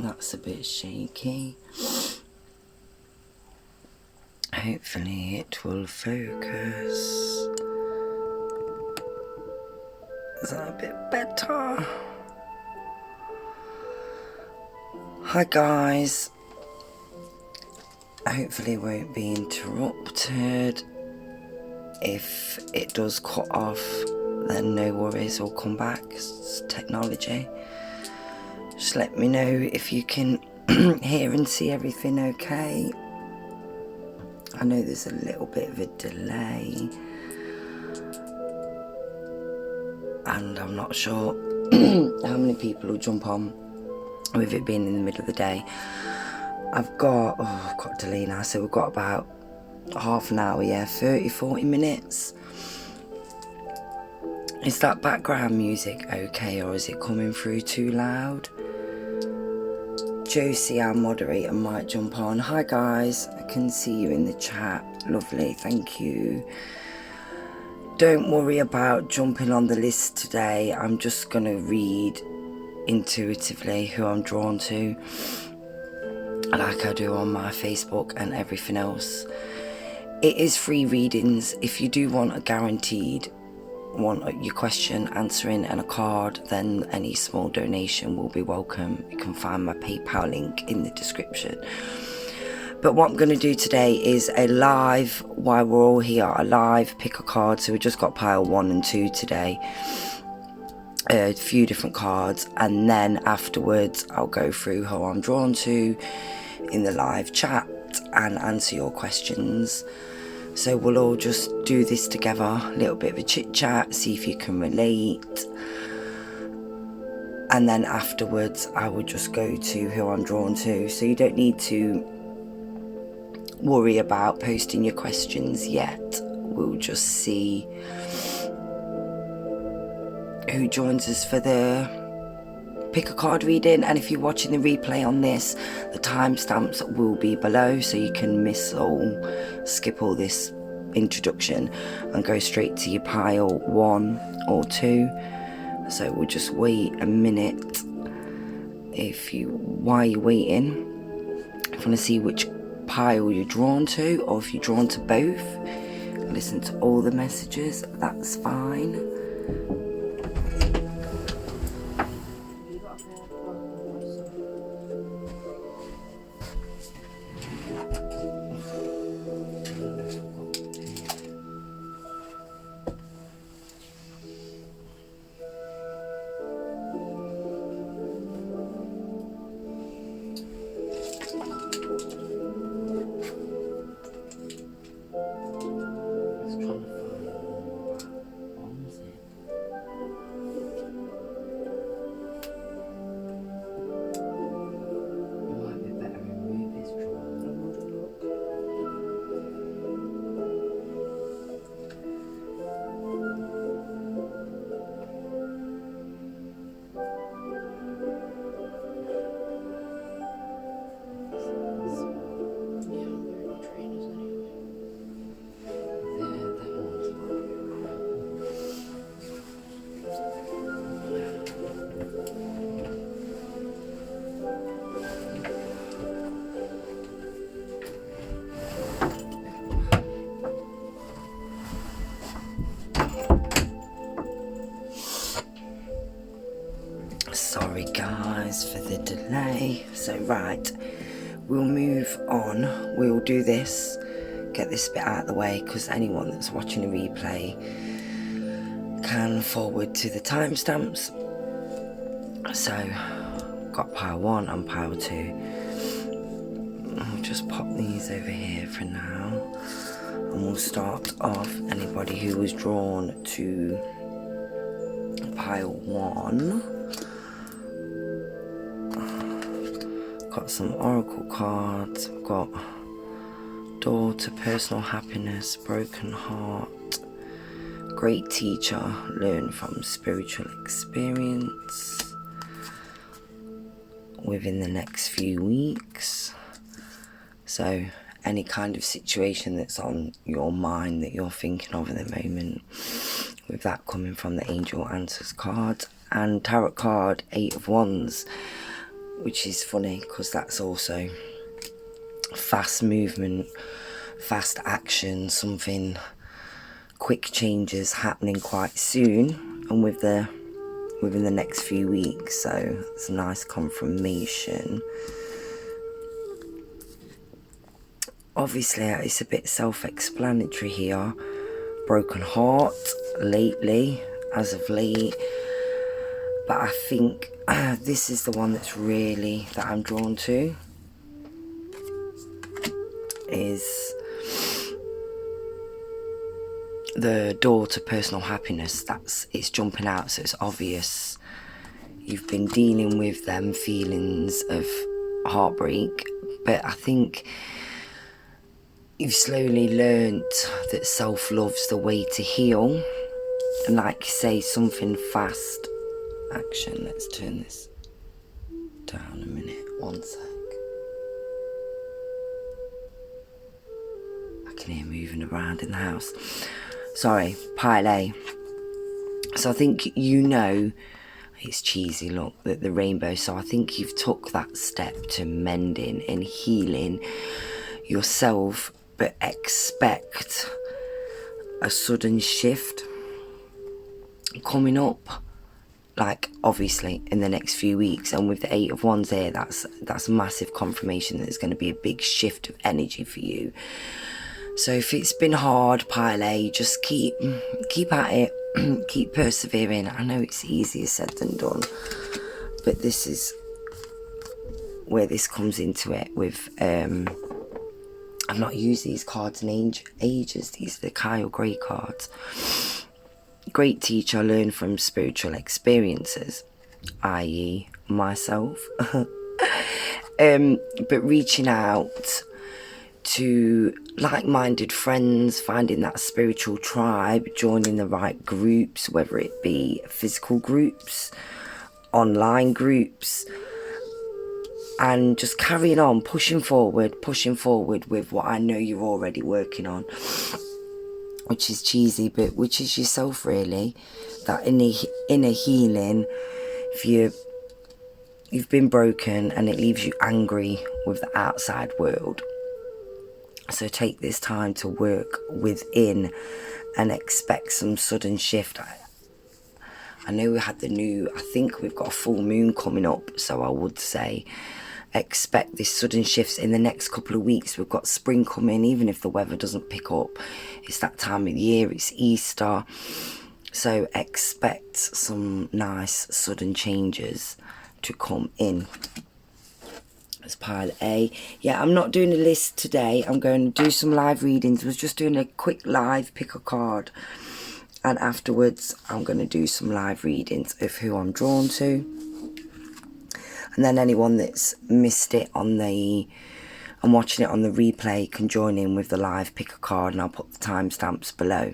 That's a bit shaky. Hopefully it will focus. Is that a bit better? Hi guys. Hopefully it won't be interrupted. If it does cut off, then no worries, we'll come back. It's technology. Just let me know if you can hear and see everything okay. I know there's a little bit of a delay, and I'm not sure how many people will jump on with it being in the middle of the day. I've got a delay now, so we've got about half an hour, 30-40 minutes. Is that background music okay, or is it coming through too loud? Josie, our moderator, might jump on. Hi guys, I can see you in the chat. Lovely, thank you. Don't worry about jumping on the list today. I'm just going to read intuitively who I'm drawn to, like I do on my Facebook and everything else. It is free readings. If you do want a guaranteed your question answering and a card, then any small donation will be welcome. You can find my PayPal link in the description. But what I'm going to do today is a live, while we're all here, a live pick a card. So we just got pile 1 and 2 today, a few different cards, and then afterwards I'll go through who I'm drawn to in the live chat and answer your questions. So we'll all just do this together, a little bit of a chit chat, see if you can relate, and then afterwards I will just go to who I'm drawn to. So you don't need to worry about posting your questions yet. We'll just see who joins us for the pick a card reading. And if you're watching the replay on this, the timestamps will be below, so you can skip all this introduction and go straight to your pile 1 or 2. So we'll just wait a minute. While you're waiting, if you want to see which pile you're drawn to, or if you're drawn to both, listen to all the messages, that's fine. Sorry guys for the delay. So right, we'll move on. We'll do this, get this bit out of the way, because anyone that's watching a replay can forward to the timestamps. So got pile 1 and pile 2. I'll just pop these over here for now, and we'll start off. Anybody who was drawn to pile 1, got some oracle cards. We've got door to personal happiness, broken heart, great teacher, learn from spiritual experience within the next few weeks. So any kind of situation that's on your mind that you're thinking of at the moment, with that coming from the Angel Answers card. And tarot card 8 of Wands, which is funny because that's also fast movement, fast action, something quick changes happening quite soon and within the next few weeks. So it's a nice confirmation. Obviously it's a bit self-explanatory here. Broken heart lately, as of late, but I think this is the one that I'm drawn to, is the door to personal happiness. It's jumping out, so it's obvious you've been dealing with them feelings of heartbreak, but I think you've slowly learnt that self-love's the way to heal. And like you say, something fast action. Let's turn this down a minute, 1 sec. I can hear moving around in the house. Sorry, pile A. So I think it's cheesy, look, the rainbow. So I think you've took that step to mending and healing yourself, but expect a sudden shift coming up, like obviously in the next few weeks. And with the 8 of Wands there, that's massive confirmation that there's going to be a big shift of energy for you. So if it's been hard, pile A, just keep at it. Keep persevering. I know it's easier said than done, but this is where this comes into it with I've not used these cards in ages. These are the Kyle Gray cards. Great teacher, learn from spiritual experiences, i.e. myself. But reaching out to like-minded friends, finding that spiritual tribe, joining the right groups, whether it be physical groups, online groups, and just carrying on, pushing forward with what I know you're already working on, which is cheesy, but which is yourself really. That inner healing. If you've been broken and it leaves you angry with the outside world, so take this time to work within and expect some sudden shift. I know we had I think we've got a full moon coming up, so I would say expect this sudden shifts in the next couple of weeks. We've got spring coming, even if the weather doesn't pick up. It's that time of the year, it's Easter, so expect some nice sudden changes to come in. That's pile A. Yeah, I'm not doing a list today. I'm going to do some live readings. I was just doing a quick live, pick a card, and afterwards I'm going to do some live readings of who I'm drawn to. And then anyone that's missed it and watching it on the replay can join in with the live pick a card, and I'll put the timestamps below.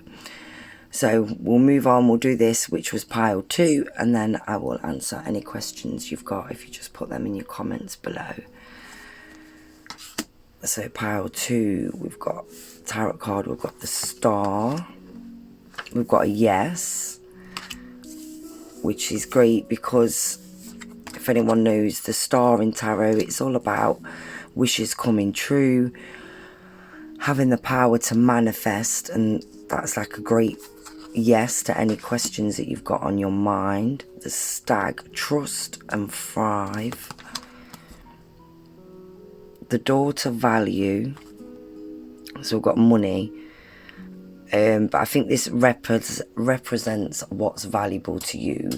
So we'll move on. We'll do this, which was pile 2, and then I will answer any questions you've got if you just put them in your comments below. So pile 2, we've got tarot card, we've got the Star, we've got a Yes, which is great because if anyone knows the Star in tarot, it's all about wishes coming true, having the power to manifest, and that's like a great yes to any questions that you've got on your mind. The Stag, trust and thrive. The door to value, so we've got money, but I think this represents what's valuable to you.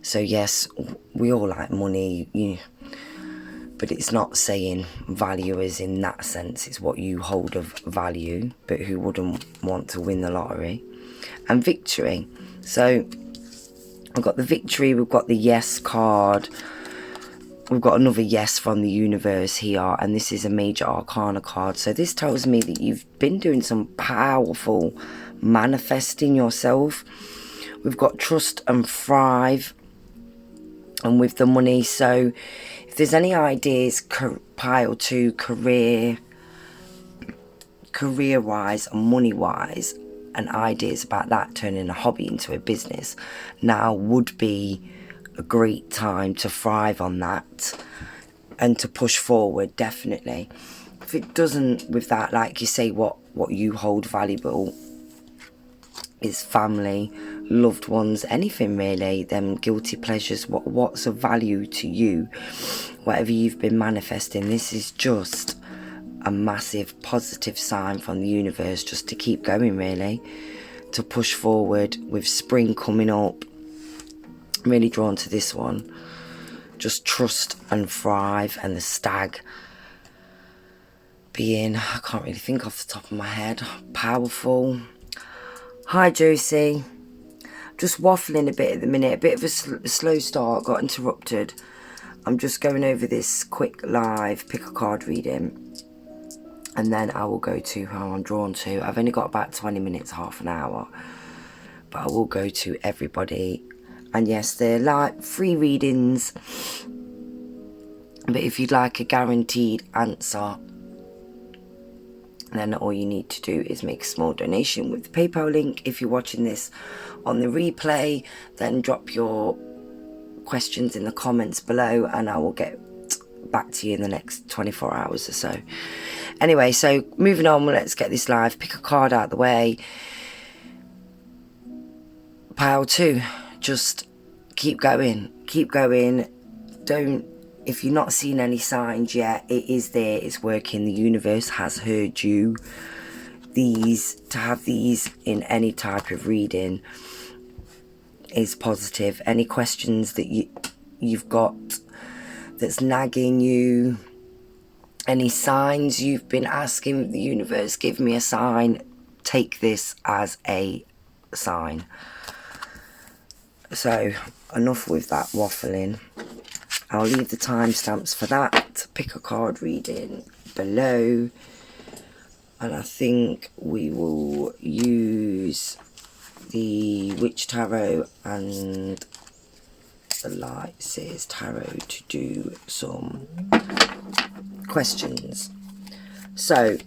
So yes, we all like money, but it's not saying value as in that sense. It's what you hold of value, but who wouldn't want to win the lottery? And victory. So we've got the victory, we've got the yes card, we've got another yes from the universe here, and this is a major arcana card. So this tells me that you've been doing some powerful manifesting yourself. We've got trust and thrive, and with the money. So if there's any ideas, pile 2, career-wise and money-wise, and ideas about that turning a hobby into a business, now would be a great time to thrive on that. and to push forward, definitely. If it doesn't, with that, like you say, what you hold valuable is family, loved ones, anything really, them guilty pleasures, what's of value to you, whatever you've been manifesting. This is just a massive positive sign from the universe, just to keep going really, to push forward with spring coming up. I'm really drawn to this one. Just trust and thrive, and the stag being, I can't really think off the top of my head, powerful. Hi Josie, just waffling a bit at the minute, a bit of a slow start, got interrupted. I'm just going over this quick live pick a card reading, and then I will go to who I'm drawn to. I've only got about 20 minutes, half an hour, but I will go to everybody. And yes, they're like free readings, but if you'd like a guaranteed answer, then all you need to do is make a small donation with the PayPal link. If you're watching this on the replay, then drop your questions in the comments below, and I will get back to you in the next 24 hours or so. Anyway, so moving on, let's get this live. Pick a card out of the way. Pile 2. Just keep going. Keep going. Don't, if you're not seeing any signs yet, it is there, it's working. The universe has heard you. To have these in any type of reading is positive. Any questions that you've got that's nagging you, any signs you've been asking the universe, give me a sign, take this as a sign. So enough with that waffling. I'll leave the timestamps for that pick a card reading below, and I think we will use the Witch Tarot and the Light Seers Tarot to do some questions. So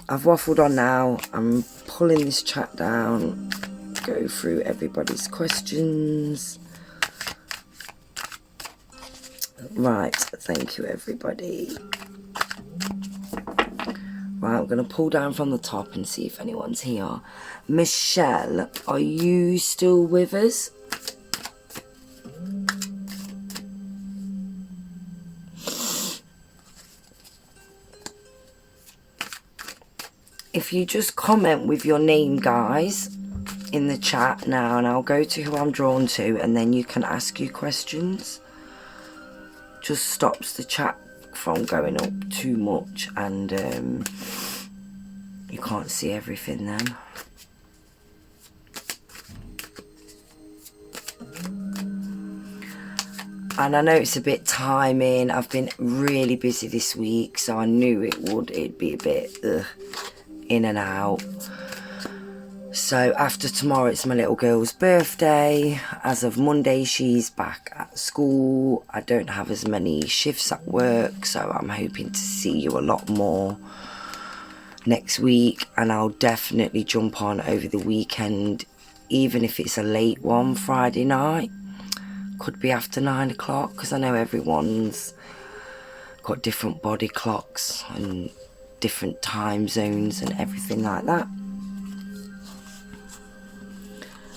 I've waffled on now. I'm pulling this chat down, go through everybody's questions. Right, thank you everybody. Right, I'm going to pull down from the top and see if anyone's here. Michelle, are you still with us? If you just comment with your name, guys, in the chat now, and I'll go to who I'm drawn to, and then you can ask you questions. Just stops the chat from going up too much, and you can't see everything then. And I know it's a bit timing. I've been really busy this week, so I knew it'd be a bit in and out. So after tomorrow, it's my little girl's birthday. As of Monday, she's back at school. I don't have as many shifts at work, so I'm hoping to see you a lot more next week. And I'll definitely jump on over the weekend, even if it's a late one, Friday night. Could be after 9 o'clock, because I know everyone's got different body clocks and different time zones and everything like that.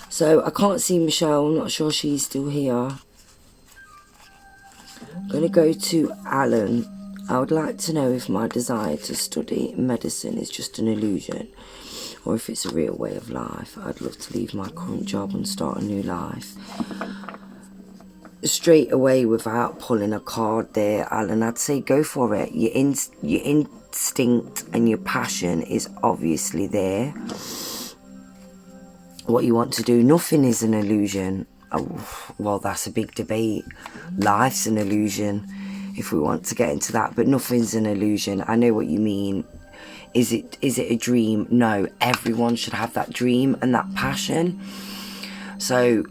So I can't see Michelle, I'm not sure she's still here. I'm going to go to Alan. I would like to know if my desire to study medicine is just an illusion, or if it's a real way of life. I'd love to leave my current job and start a new life. Straight away, without pulling a card there, Alan, I'd say go for it. Your instinct and your passion is obviously there. What you want to do, nothing is an illusion. Oh, well, that's a big debate. Life's an illusion, if we want to get into that, but nothing's an illusion. I know what you mean. Is it a dream? No, everyone should have that dream and that passion. So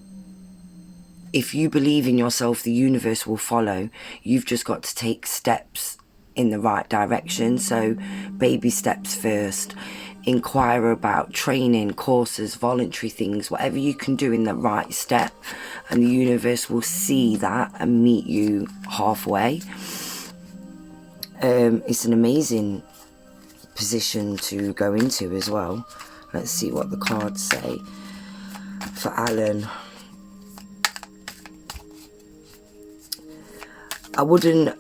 if you believe in yourself, the universe will follow. You've just got to take steps in the right direction. So baby steps first. Inquire about training, courses, voluntary things, whatever you can do in the right step, and the universe will see that and meet you halfway. It's an amazing position to go into as well. Let's see what the cards say for Alan. I wouldn't,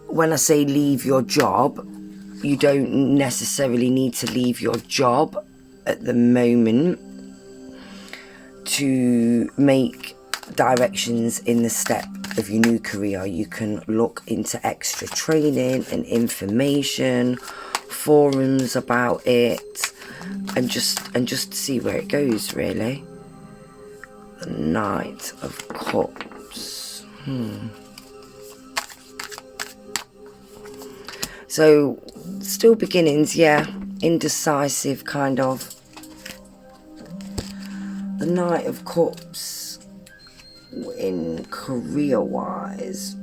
when I say leave your job, you don't necessarily need to leave your job at the moment to make directions in the step of your new career. You can look into extra training and information, forums about it, and just see where it goes, really. The Knight of Cups. So, still beginnings, yeah. Indecisive, kind of. The Knight of Cups in career-wise.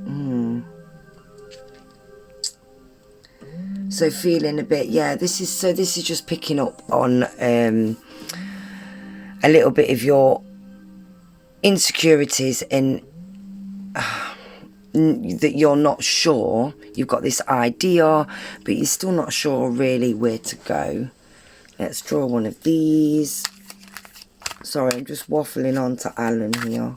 So feeling a bit, yeah, this is just picking up on a little bit of your insecurities and that you're not sure. You've got this idea, but you're still not sure really where to go. Let's draw one of these. Sorry, I'm just waffling on to Alan here.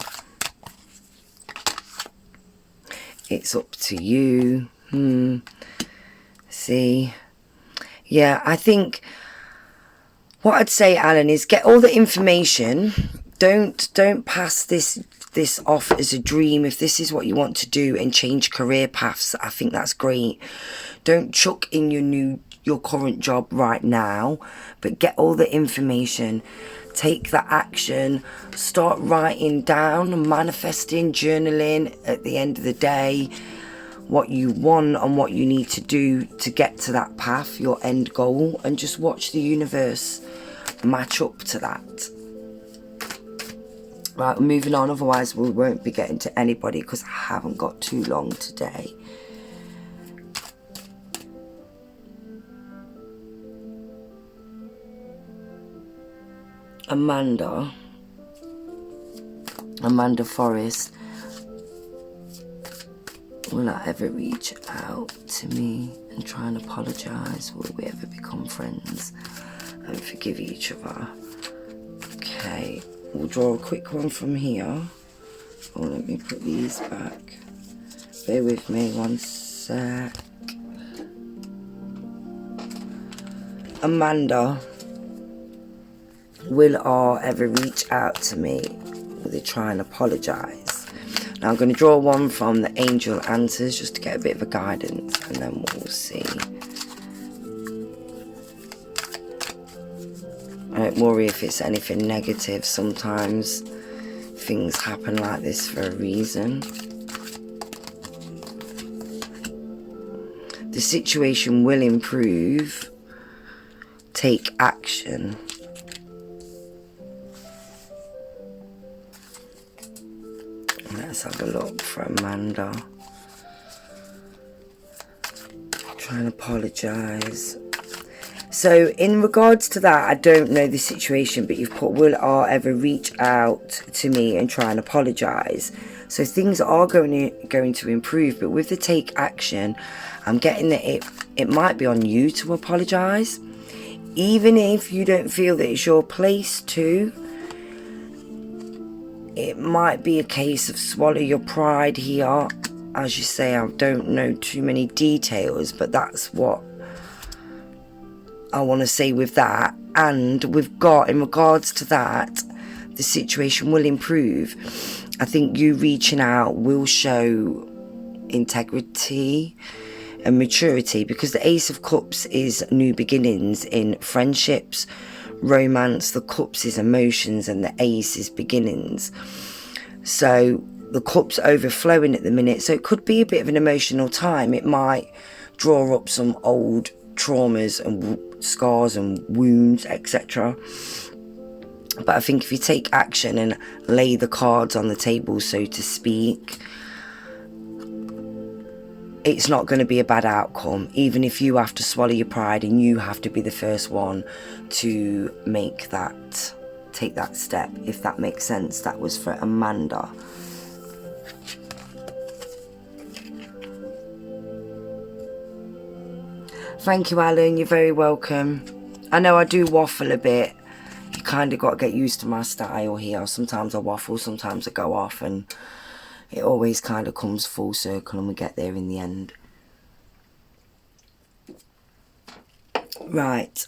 It's up to you. See. Yeah, I think what I'd say, Alan, is get all the information. Don't pass this off as a dream. If this is what you want to do and change career paths, I think that's great. Don't chuck in your current job right now, but get all the information. Take the action. Start writing down, manifesting, journaling at the end of the day what you want and what you need to do to get to that path, your end goal, and just watch the universe match up to that. Right, we're moving on, otherwise we won't be getting to anybody because I haven't got too long today. Amanda Forrest. Will I ever reach out to me and try and apologise? Will we ever become friends and forgive each other? Okay, we'll draw a quick one from here. Oh, let me put these back. Bear with me one sec. Amanda, will I ever reach out to me? Will they try and apologise? Now I'm going to draw one from the Angel Answers just to get a bit of a guidance, and then we'll see. Don't worry if it's anything negative. Sometimes things happen like this for a reason. The situation will improve. Take action. Let's have a look for Amanda. Try and apologise. So in regards to that, I don't know the situation, but you've put, will I ever reach out to me and try and apologise? So things are going to improve, but with the take action, I'm getting that it might be on you to apologise. Even if you don't feel that it's your place to, it might be a case of swallow your pride here. As you say, I don't know too many details, but that's what I want to say with that. And we've got, in regards to that, the situation will improve. I think you reaching out will show integrity and maturity, because the Ace of Cups is new beginnings in friendships, romance. The Cups is emotions and the Ace is beginnings. So the Cups overflowing at the minute, so it could be a bit of an emotional time. It might draw up some old traumas and scars and wounds, etc. But I think if you take action and lay the cards on the table, so to speak, it's not going to be a bad outcome, even if you have to swallow your pride and you have to be the first one to take that step, if that makes sense. That was for Amanda. Thank you, Alan. You're very welcome. I know I do waffle a bit. You kind of got to get used to my style here. Sometimes I waffle, sometimes I go off, and it always kind of comes full circle and we get there in the end. Right.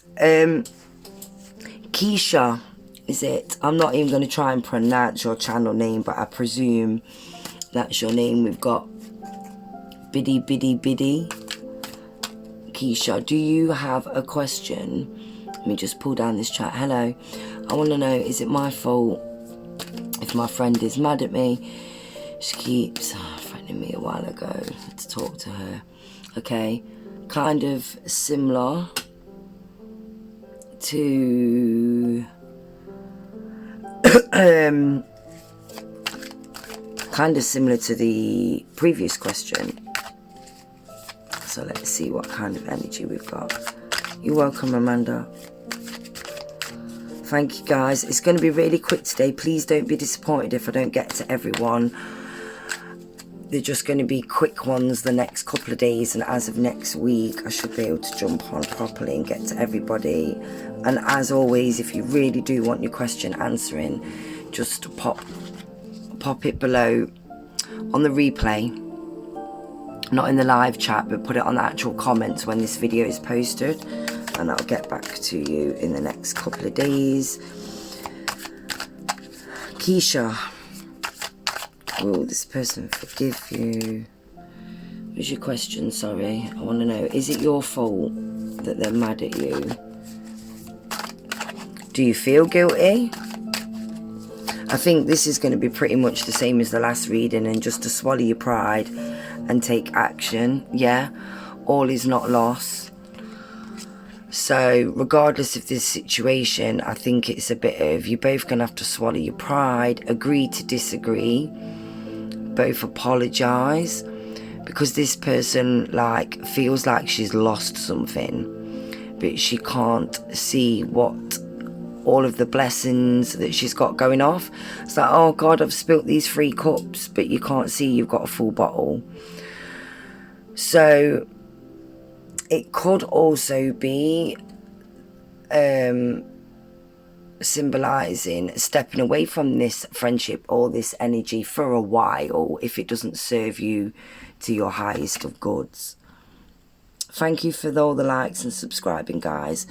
Keisha, is it? I'm not even going to try and pronounce your channel name, but I presume that's your name. We've got Biddy. Keisha, do you have a question? Let me just pull down this chat. Hello. I want to know, is it my fault if my friend is mad at me? She keeps threatening me a while ago to talk to her. Okay. Kind of similar to kind of similar to the previous question. So let's see what kind of energy we've got. You're welcome, Amanda. Thank you, guys. It's going to be really quick today. Please don't be disappointed if I don't get to everyone. They're just going to be quick ones the next couple of days, and as of next week I should be able to jump on properly and get to everybody. And as always, if you really do want your question answering, just pop it below on the replay, not in the live chat, but put it on the actual comments when this video is posted, and I'll get back to you in the next couple of days. Keisha, will this person forgive you? What's your question? Sorry, I want to know, is it your fault that they're mad at you? Do you feel guilty? I think this is going to be pretty much the same as the last reading, and just to swallow your pride and take action. Yeah, all is not lost. So regardless of this situation, I think it's a bit of, you're both going to have to swallow your pride, agree to disagree, both apologise, because this person like feels like she's lost something, but she can't see what all of the blessings that she's got going off. It's like, oh God, I've spilt these 3 cups, but you can't see you've got a full bottle. So it could also be symbolizing stepping away from this friendship or this energy for a while if it doesn't serve you to your highest of goods. Thank you for all the likes and subscribing, guys.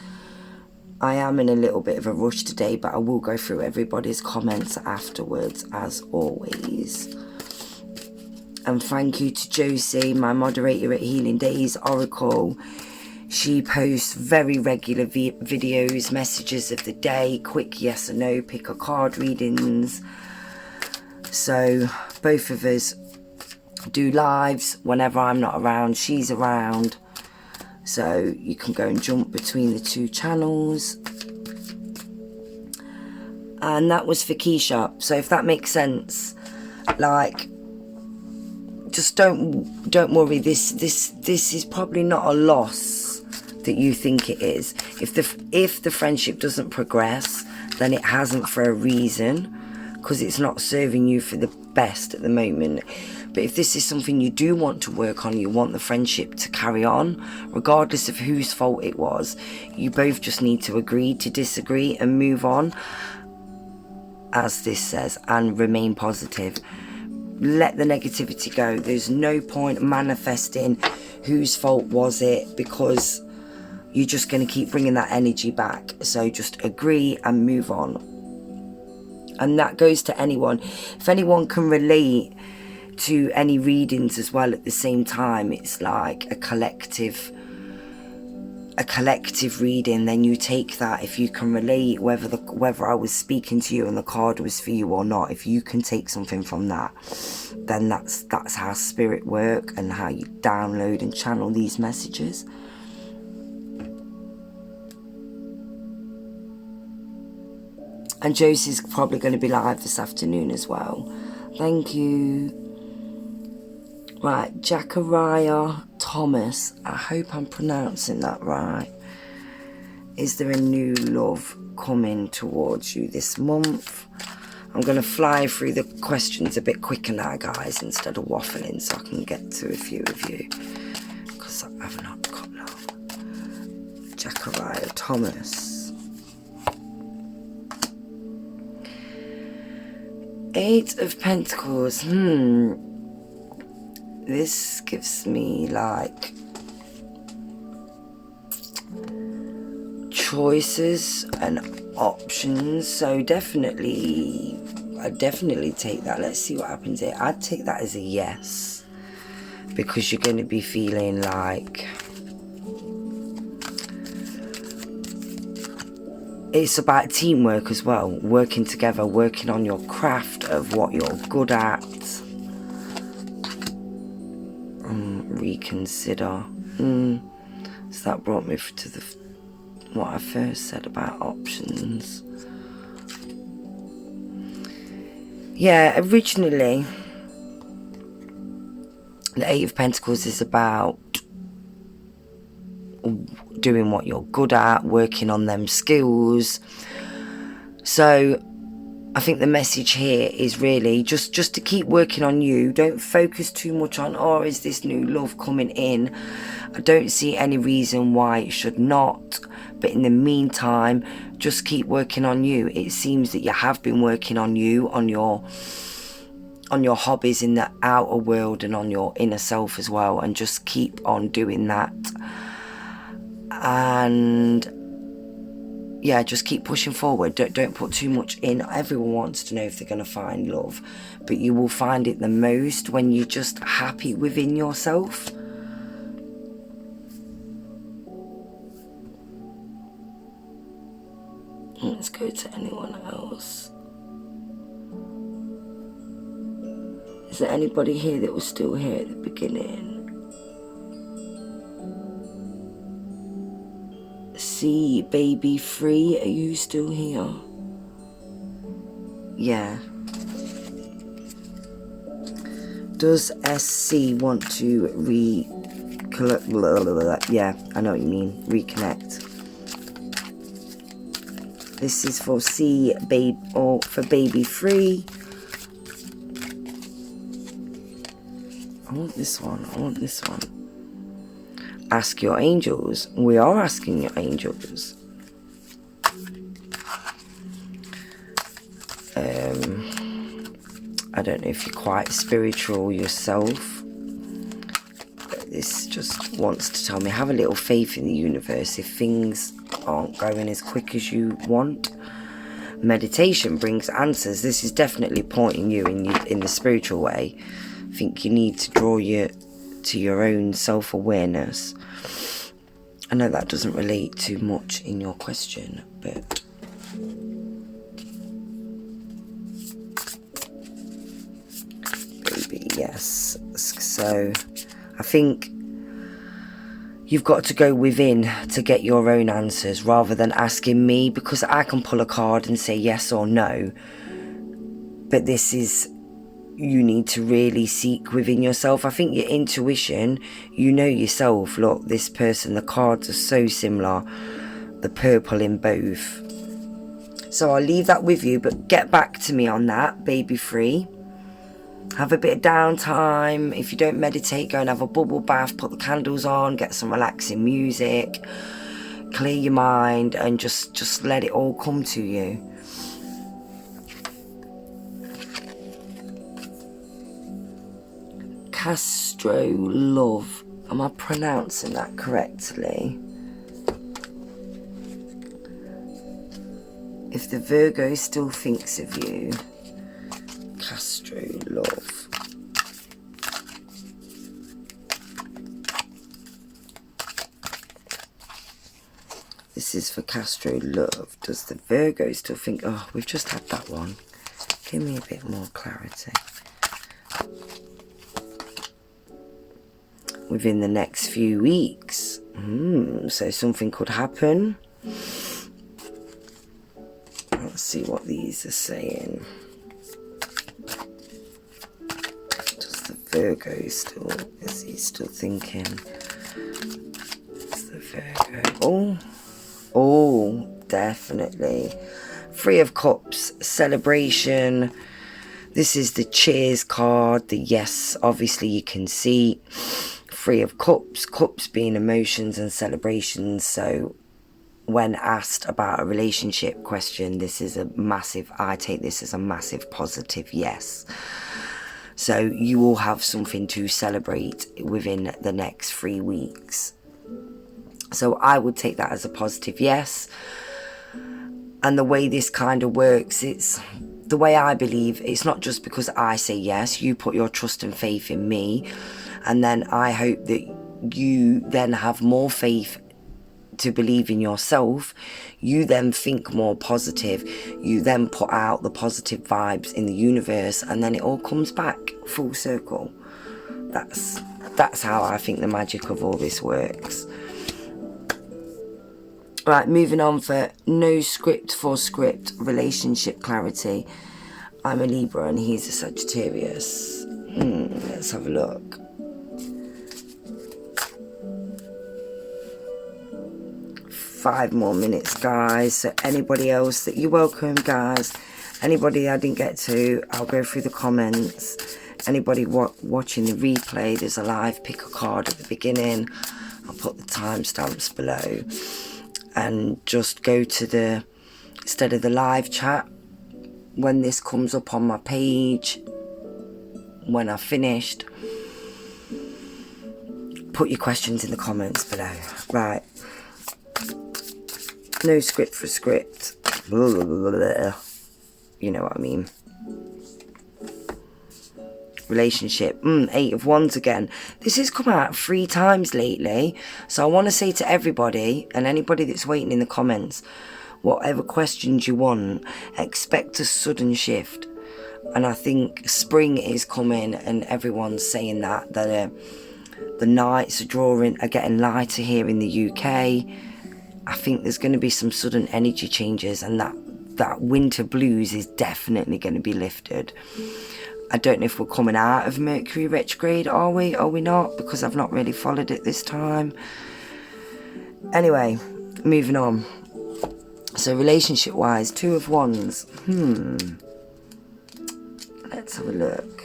I am in a little bit of a rush today, but I will go through everybody's comments afterwards, as always. And thank you to Josie, my moderator at Healing Days Oracle. She posts very regular videos, messages of the day, quick yes or no, pick a card readings. So both of us do lives whenever I'm not around. She's around. So you can go and jump between the 2 channels. And that was for Keisha. So if that makes sense, like, just don't worry. This is probably not a loss that you think it is. If the friendship doesn't progress, then it hasn't for a reason, because it's not serving you for the best at the moment. But if this is something you do want to work on, you want the friendship to carry on, regardless of whose fault it was, you both just need to agree to disagree and move on, as this says, and remain positive. Let the negativity go. There's no point manifesting whose fault was it, because you're just going to keep bringing that energy back. So just agree and move on. And that goes to anyone. If anyone can relate to any readings as well at the same time, it's like a collective reading, then you take that. If you can relate, whether I was speaking to you and the card was for you or not, if you can take something from that, then that's how spirit work and how you download and channel these messages. And Josie's probably going to be live this afternoon as well. Thank you. Right, Jacariah Thomas. I hope I'm pronouncing that right. Is there a new love coming towards you this month? I'm going to fly through the questions a bit quicker now, guys, instead of waffling, so I can get to a few of you, because I've not got long. Zachariah Thomas. 8 of Pentacles. This gives me like choices and options, so I definitely take that. Let's see what happens here. I'd take that as a yes, because you're going to be feeling like it's about teamwork as well, working together, working on your craft of what you're good at. Reconsider. So that brought me to what I first said about options. Yeah, originally the 8 of Pentacles is about doing what you're good at, working on them skills. So I think the message here is really just to keep working on you. Don't focus too much on, oh, is this new love coming in? I don't see any reason why it should not. But in the meantime, just keep working on you. It seems that you have been working on you, on your hobbies in the outer world and on your inner self as well. And just keep on doing that. And yeah, just keep pushing forward. Don't put too much in. Everyone wants to know if they're going to find love, but you will find it the most when you're just happy within yourself. Let's go to anyone else. Is there anybody here that was still here at the beginning? See, baby free, are you still here? Yeah. Does SC want to yeah, I know what you mean. Reconnect. This is for C, babe, or for baby free. I want this one. Ask your angels. We are asking your angels. I don't know if you're quite spiritual yourself, but this just wants to tell me, have a little faith in the universe if things aren't going as quick as you want. Meditation brings answers. This is definitely pointing you in the spiritual way. I think you need to draw you to your own self-awareness. I know that doesn't relate too much in your question, but baby, yes. So I think you've got to go within to get your own answers rather than asking me, because I can pull a card and say yes or no, but this is, you need to really seek within yourself. I think your intuition, you know yourself, look, this person, the cards are so similar, the purple in both. So I'll leave that with you, but get back to me on that, baby free. Have a bit of downtime. If you don't meditate, go and have a bubble bath, put the candles on, get some relaxing music, clear your mind, and just let it all come to you. Castro Love. Am I pronouncing that correctly? If the Virgo still thinks of you, Castro Love. This is for Castro Love. Does the Virgo still think, oh, we've just had that one. Give me a bit more clarity. Within the next few weeks. So something could happen. Let's see what these are saying. Does the Virgo still, is he still thinking? Is the Virgo, oh, definitely. 3 of Cups, celebration. This is the cheers card, the yes, obviously you can see. 3 of Cups, cups being emotions and celebrations, so when asked about a relationship question, I take this as a massive positive yes. So you will have something to celebrate within the next 3 weeks. So I would take that as a positive yes. And the way this kind of works, it's the way I believe, it's not just because I say yes, you put your trust and faith in me, and then I hope that you then have more faith to believe in yourself. You then think more positive, you then put out the positive vibes in the universe, and then it all comes back full circle. That's how I think the magic of all this works. Right, moving on for no script for script relationship clarity. I'm a Libra and he's a Sagittarius. Let's have a look. Five more minutes, guys. So anybody else that you're welcome, guys. Anybody I didn't get to, I'll go through the comments. Anybody watching the replay, there's a live pick a card at the beginning. I'll put the timestamps below. And just go to instead of the live chat, when this comes up on my page, when I've finished, put your questions in the comments below. Right. No script for script. Blah, blah, blah, blah. You know what I mean. Relationship. 8 of Wands again. This has come out 3 times lately. So I want to say to everybody, and anybody that's waiting in the comments, whatever questions you want, expect a sudden shift. And I think spring is coming, and everyone's saying that the nights are getting lighter here in the UK. I think there's going to be some sudden energy changes, and that winter blues is definitely going to be lifted. I don't know if we're coming out of Mercury retrograde, are we? Are we not? Because I've not really followed it this time. Anyway, moving on. So relationship-wise, 2 of Wands. Let's have a look.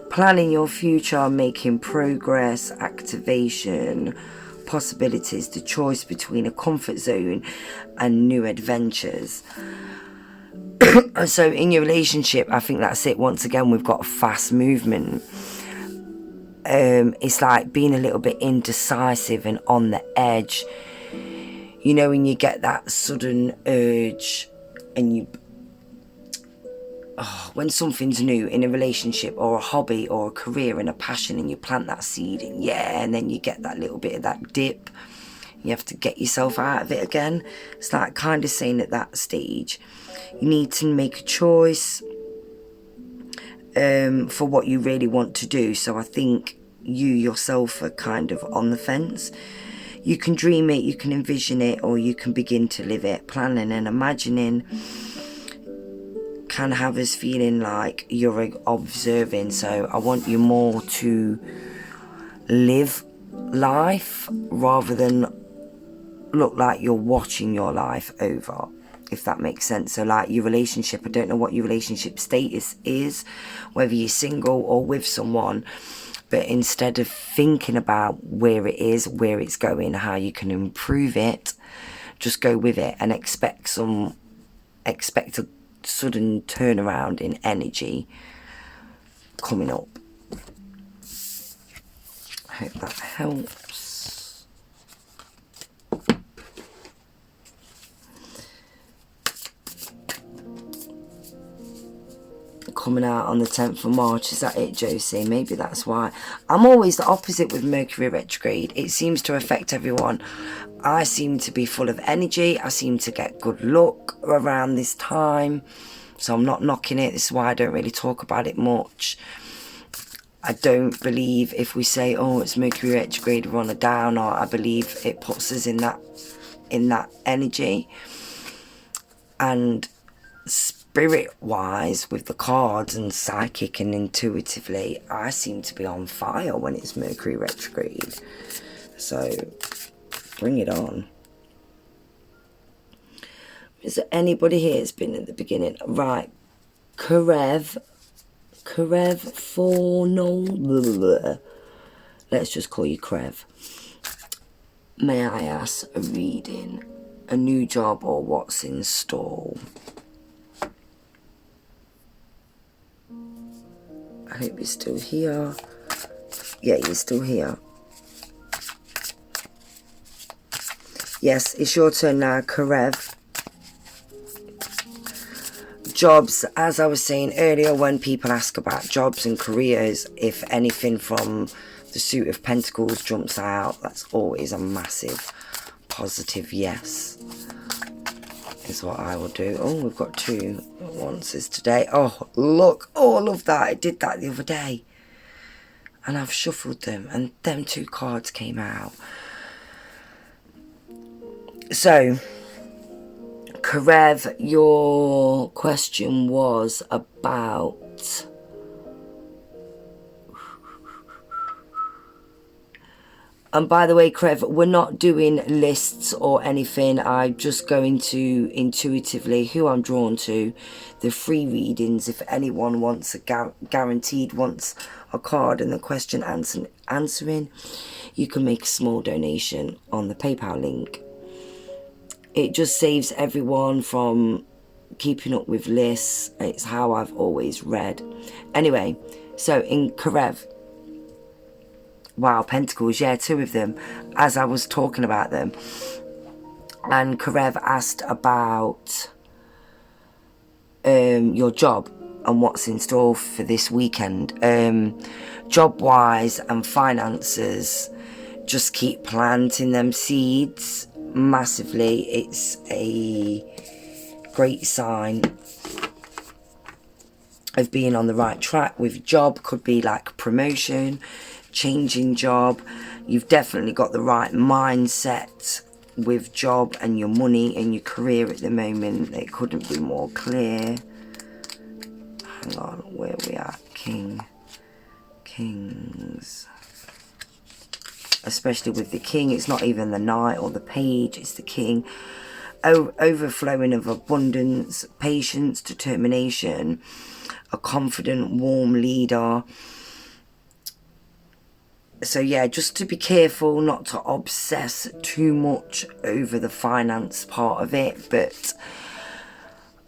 Planning your future, making progress, activation, possibilities, the choice between a comfort zone and new adventures. So in your relationship, I think that's it. Once again, we've got fast movement. It's like being a little bit indecisive and on the edge. You know, when you get that sudden urge and when something's new in a relationship or a hobby or a career and a passion, and you plant that seed and then you get that little bit of that dip, you have to get yourself out of it again. It's like kind of saying at that stage, you need to make a choice for what you really want to do. So I think you yourself are kind of on the fence. You can dream it, you can envision it, or you can begin to live it. Planning and imagining can have us feeling like you're observing. So I want you more to live life rather than look like you're watching your life over, if that makes sense. So like your relationship, I don't know what your relationship status is, whether you're single or with someone, but instead of thinking about where it is, where it's going, how you can improve it, just go with it and expect a sudden turnaround in energy coming up. I hope that helps. Coming out on the 10th of March, is that it, Josie? Maybe that's why. I'm always the opposite with Mercury retrograde. It seems to affect everyone. I seem to be full of energy. I seem to get good luck around this time. So I'm not knocking it. This is why I don't really talk about it much. I don't believe if we say, oh, it's Mercury retrograde, we're on a down, or I believe it puts us in that energy. And spirit-wise, with the cards and psychic and intuitively, I seem to be on fire when it's Mercury retrograde. So bring it on. Is there anybody here that's been at the beginning? Right. Karev 4 no. let's just call you Krev. May I ask a reading, a new job, or what's in store? I hope you're still here. Yeah, you're still here. Yes, it's your turn now, Karev. Jobs, as I was saying earlier, when people ask about jobs and careers, if anything from the Suit of Pentacles jumps out, that's always a massive positive yes, is what I will do. Oh, we've got 2 onces today. Oh, look, oh, I love that. I did that the other day. And I've shuffled them, and them 2 cards came out. So, Karev, your question was about... And by the way, Karev, we're not doing lists or anything. I'm just going to intuitively who I'm drawn to. The free readings, if anyone wants a guaranteed wants a card and the question answering, you can make a small donation on the PayPal link. It just saves everyone from keeping up with lists. It's how I've always read. Anyway, so in Karev, wow, Pentacles, yeah, 2 of them, as I was talking about them. And Karev asked about your job and what's in store for this weekend. Job-wise and finances, just keep planting them seeds massively. It's a great sign of being on the right track with job. Could be like promotion, changing job. You've definitely got the right mindset with job and your money and your career at the moment. It couldn't be more clear. Hang on, where we at? Kings. Especially with the king, it's not even the knight or the page, it's the king. Overflowing of abundance, patience, determination, a confident, warm leader. So yeah, just to be careful not to obsess too much over the finance part of it, but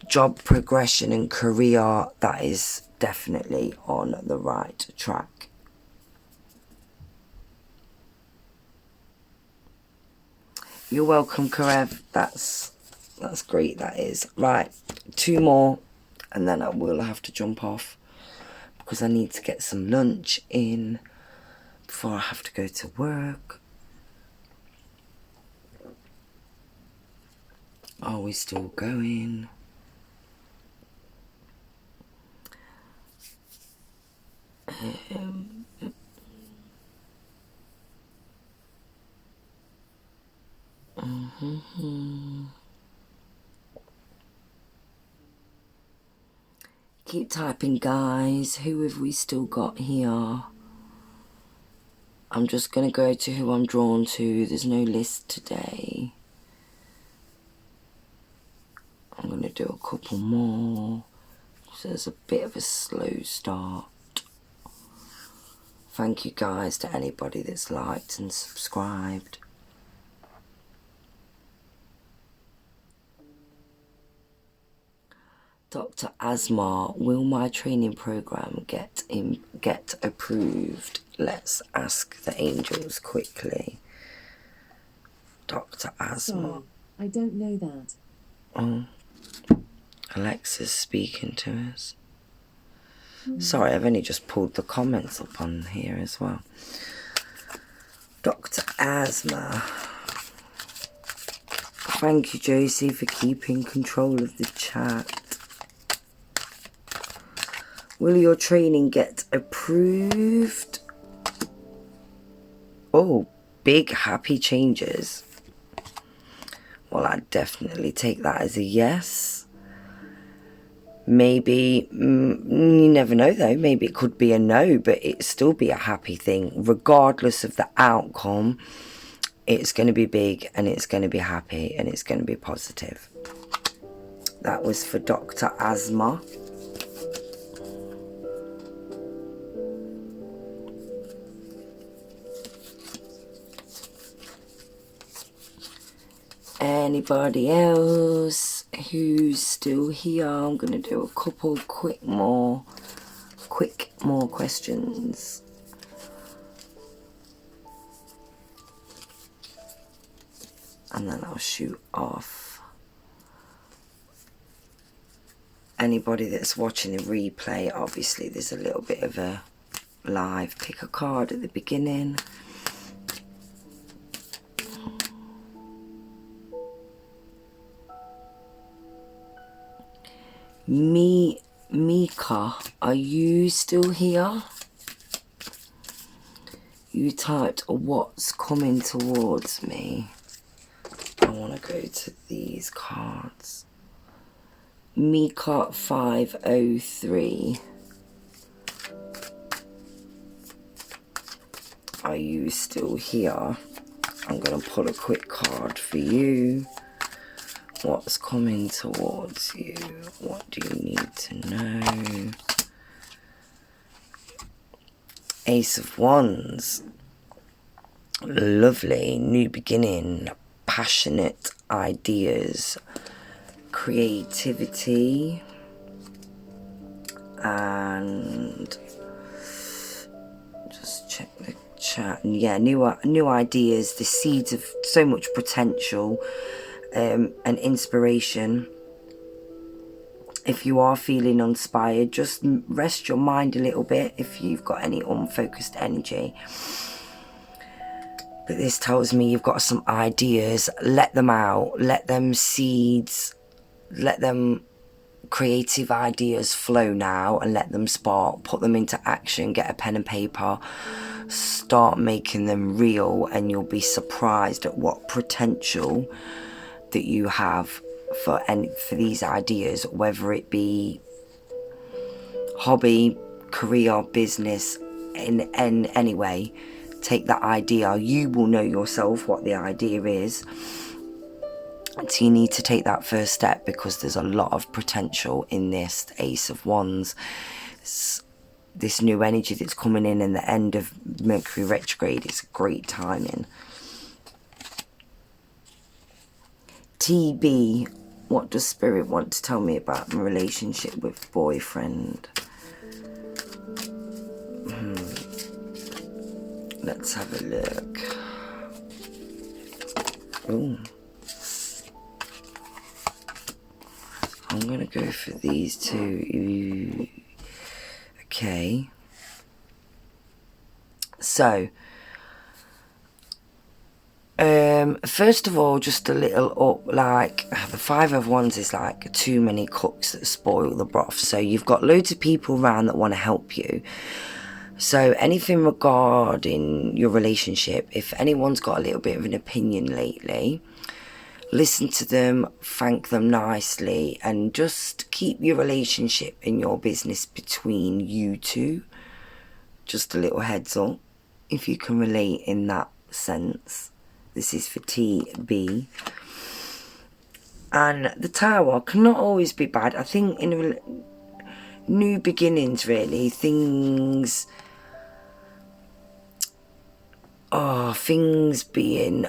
job progression and career, that is definitely on the right track. You're welcome, Karev. That's great, that is. Right, 2 more and then I will have to jump off because I need to get some lunch in before I have to go to work. Are we still going? Keep typing, guys. Who have we still got here? I'm just going to go to who I'm drawn to. There's no list today. I'm going to do a couple more. So there's a bit of a slow start. Thank you guys to anybody that's liked and subscribed. Dr. Asmar, will my training program get approved? Let's ask the angels quickly. Dr. Asmar. Sorry, I don't know that. Oh, Alexa's speaking to us. Sorry, I've only just pulled the comments up on here as well. Dr. Asma. Thank you, Josie, for keeping control of the chat. Will your training get approved? Oh, big happy changes. Well, I'd definitely take that as a yes. Maybe, you never know though, maybe it could be a no, but it'd still be a happy thing. Regardless of the outcome, it's going to be big and it's going to be happy and it's going to be positive. That was for Dr. Asma. Anybody else who's still here? I'm going to do a couple quick more questions. And then I'll shoot off. Anybody that's watching the replay, obviously there's a little bit of a live pick a card at the beginning. Mika, are you still here? You typed what's coming towards me. I want to go to these cards. Mika 503. Are you still here? I'm going to pull a quick card for you. What's coming towards you? What do you need to know? Ace of Wands. Lovely. New beginning. Passionate ideas. Creativity. And just check the chat. Yeah, new ideas. The seeds of so much potential. And inspiration. If you are feeling inspired, just rest your mind a little bit if you've got any unfocused energy. But this tells me you've got some ideas. Let them out. Let them seeds. Let them creative ideas flow now and let them spark. Put them into action. Get a pen and paper. Start making them real, and you'll be surprised at what potential that you have for these ideas, whether it be hobby, career, business, in any way. Take that idea. You will know yourself what the idea is, so you need to take that first step, because there's a lot of potential in this Ace of Wands. This new energy that's coming in, and the end of Mercury retrograde is great timing. TB, what does Spirit want to tell me about my relationship with boyfriend? Let's have a look. Ooh. I'm going to go for these two. Okay. So, first of all, just a little up, like the Five of Wands is like too many cooks that spoil the broth. So you've got loads of people around that want to help you. So anything regarding your relationship, if anyone's got a little bit of an opinion lately, listen to them, thank them nicely, and just keep your relationship and your business between you two. Just a little heads up, if you can relate in that sense. This is for TB. And the Tower cannot always be bad. I think in new beginnings, really, things being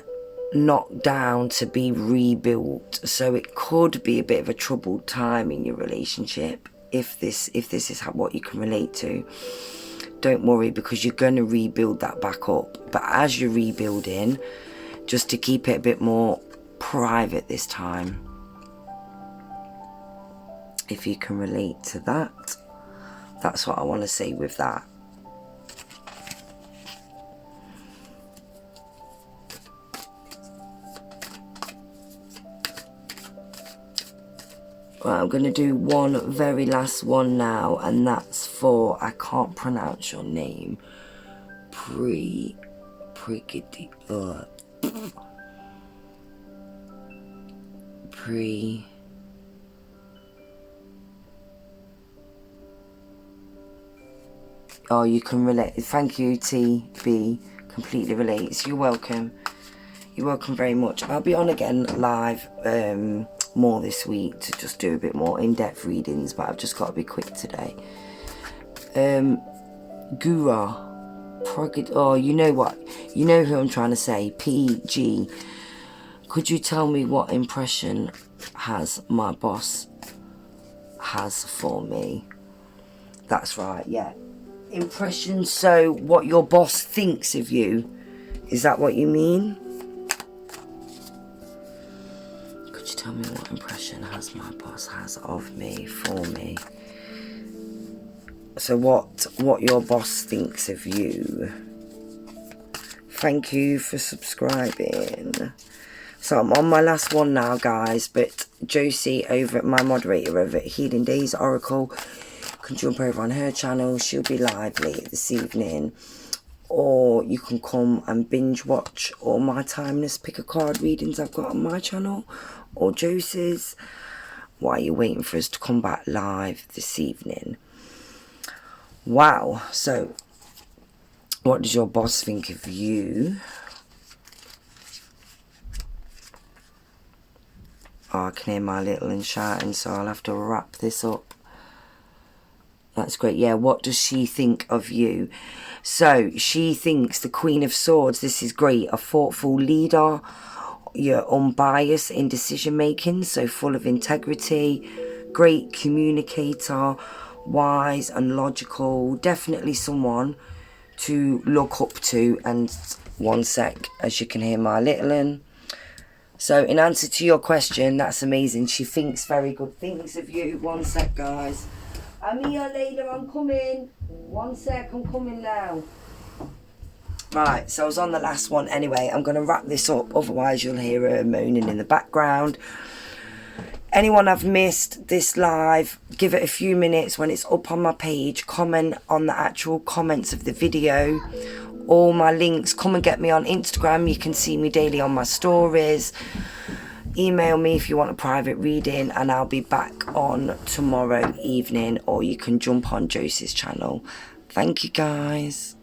knocked down to be rebuilt. So it could be a bit of a troubled time in your relationship, if this is what you can relate to. Don't worry, because you're going to rebuild that back up. But as you're rebuilding, just to keep it a bit more private this time, if you can relate to that. That's what I want to say with that. Right, I'm going to do one very last one now, and that's for, I can't pronounce your name, Oh, you can relate. Thank you, TB. Completely relates. You're welcome. You're welcome very much. I'll be on again live more this week to just do a bit more in-depth readings, but I've just got to be quick today. Gura. Oh, you know what? You know who I'm trying to say. PG. Could you tell me what impression has my boss has for me? That's right, yeah. Impression, so what your boss thinks of you. Is that what you mean? Could you tell me what impression has my boss has of me, for me? So what your boss thinks of you. Thank you for subscribing. So I'm on my last one now, guys, but Josie over at my moderator over at Healing Days Oracle can jump over on her channel. She'll be live late this evening, or you can come and binge watch all my timeless pick a card readings I've got on my channel or Josie's while you're waiting for us to come back live this evening. Wow, so what does your boss think of you? Oh, I can hear my little one shouting, so I'll have to wrap this up. That's great. Yeah, what does she think of you? So, she thinks the Queen of Swords, this is great, a thoughtful leader. You're unbiased in decision making, so full of integrity. Great communicator, wise and logical. Definitely someone to look up to. And one sec, as you can hear my little one. So, in answer to your question, that's amazing. She thinks very good things of you. One sec, guys. I'm here, Layla, I'm coming. One sec, I'm coming now. Right, so I was on the last one anyway. I'm going to wrap this up, otherwise you'll hear her moaning in the background. Anyone I've missed this live, give it a few minutes when it's up on my page. Comment on the actual comments of the video. All my links, come and get me on Instagram. You can see me daily on my stories. Email me if you want a private reading, and I'll be back on tomorrow evening, or you can jump on Josie's channel. Thank you, guys.